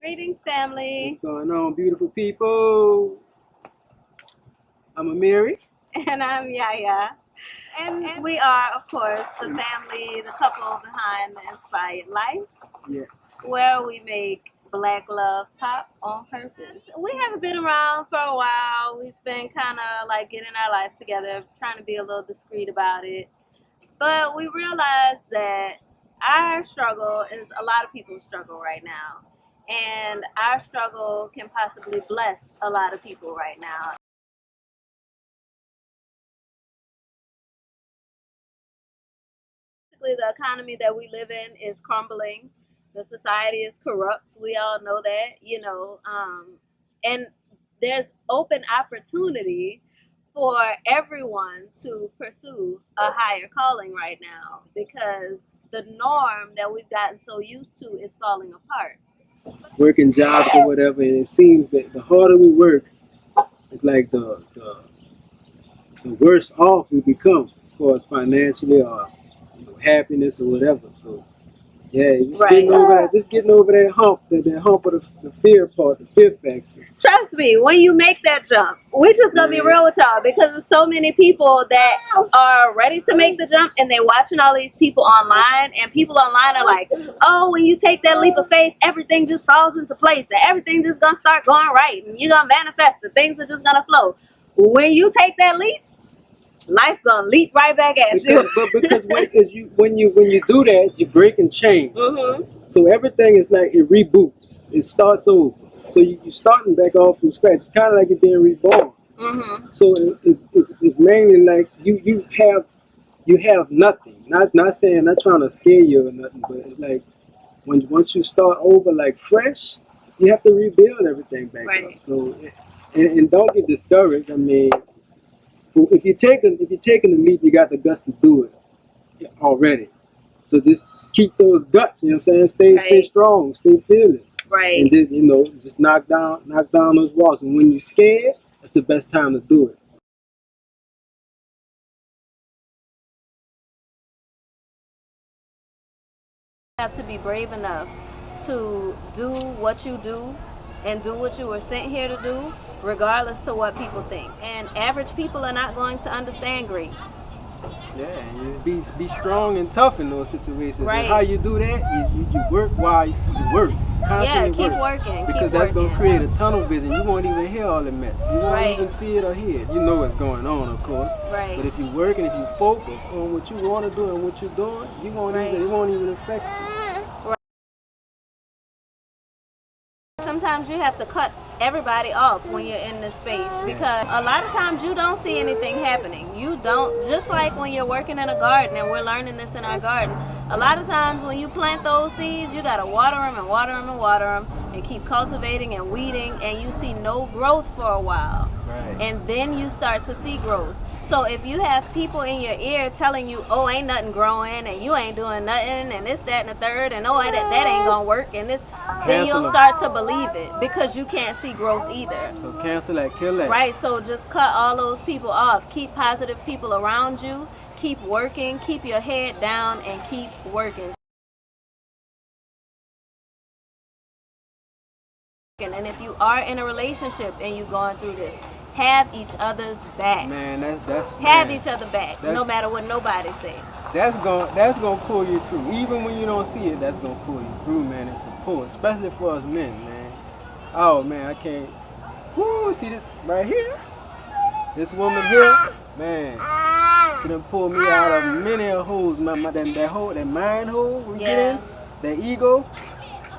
Greetings, family. What's going on, beautiful people? I'm Amiri. And I'm Yahya. And we are, of course, the family, the couple behind the Inspired Life, Yes. where we make Black love pop on purpose. We haven't been around for a while. We've been kind of like getting our lives together, trying to be a little discreet about it. But we realized that our struggle is a lot of people's struggle right now. And our struggle can possibly bless a lot of people right now. The economy that we live in is crumbling. The society is corrupt. We all know that. And there's open opportunity for everyone to pursue a higher calling right now because the norm that we've gotten so used to is falling apart. Working jobs or whatever, and it seems that the harder we work, it's like the worse off we become, as far as financially or happiness or whatever. So yeah, just getting over that hump, that hump of the fear part, the fear factor. Trust me, when you make that jump, we just gonna be real with y'all because there's so many people that are ready to make the jump and they're watching all these people online, and people online are like, oh, when you take that leap of faith, everything just falls into place, and everything just gonna start going right, and you're gonna manifest, and things are just gonna flow. When you take that leap, life gonna leap right back at you. Because when you do that, you're breaking chains. Mm-hmm. So everything is like it reboots. It starts over. So you're starting back off from scratch. It's kind of like you're being reborn. Mm-hmm. So it's mainly like you have nothing. Not saying, not trying to scare you or nothing, but it's like once you start over like fresh, you have to rebuild everything back Right. up. So and don't get discouraged. I mean, if you're taking the leap, you got the guts to do it already. So just keep those guts. You know what I'm saying? Stay Right. strong. Stay fearless. Right. And just knock down those walls. And when you're scared, that's the best time to do it. Have to be brave enough to do what you do and do what you were sent here to do, regardless to what people think. And average people are not going to understand grief. Yeah, and just be strong and tough in those situations. Right. And how you do that is you work while you work. Yeah, Constantly keep work. working. Because Keep that's working. gonna create a tunnel vision. You won't even hear all the mess. You won't Right. even see it or hear it. You know what's going on, of course. Right. But if you work and if you focus on what you want to do and what you're doing, Right. it won't even affect you. Sometimes you have to cut everybody off when you're in this space because a lot of times you don't see anything happening. You don't, just like when you're working in a garden, and we're learning this in our garden. A lot of times when you plant those seeds, you got to water them and water them and water them and keep cultivating and weeding, and you see no growth for a while. Right. And then you start to see growth. So if you have people in your ear telling you, oh, ain't nothing growing, and you ain't doing nothing, and this, that, and the third, and oh, that ain't gonna work, and this, then you'll start to believe it because you can't see growth either. So cancel that, kill that. Right, so just cut all those people off. Keep positive people around you. Keep working. Keep your head down and keep working. And if you are in a relationship and you're going through this, have each other's back. Man, that's have man, each other back, no matter what nobody say. That's gonna pull you through. Even when you don't see it, that's gonna pull you through, man. It's support, especially for us men, man. Oh man, I can't. Woo, see this right here? This woman here, man. She done pulled me out of many holes. That mind hole we get in, that ego.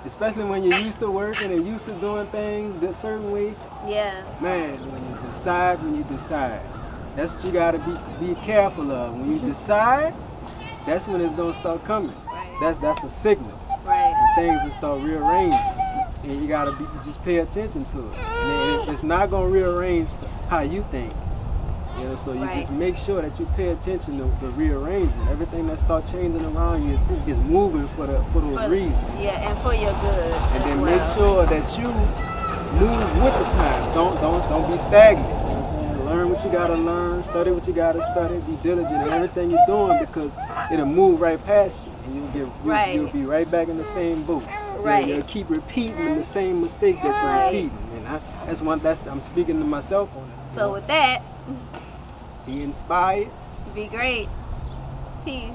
Especially when you're used to working and used to doing things a certain way. Yeah. Man, when you decide. That's what you gotta be careful of. When you decide, that's when it's gonna start coming. Right. That's a signal. Right. And things will start rearranging. And you gotta just pay attention to it. And it's not gonna rearrange how you think. So you just make sure that you pay attention to the rearrangement. Everything that starts changing around you is moving for those reasons. Yeah, and for your good. And then make sure that you move with the times. Don't be stagnant. You know what I'm saying? Learn what you gotta learn, study what you gotta study, be diligent in everything you're doing because it'll move right past you and you'll be right back in the same boat. Right. You'll keep repeating the same mistakes that you're Right. repeating. And that's I'm speaking to myself on it. So with that, be inspired. be great. Peace.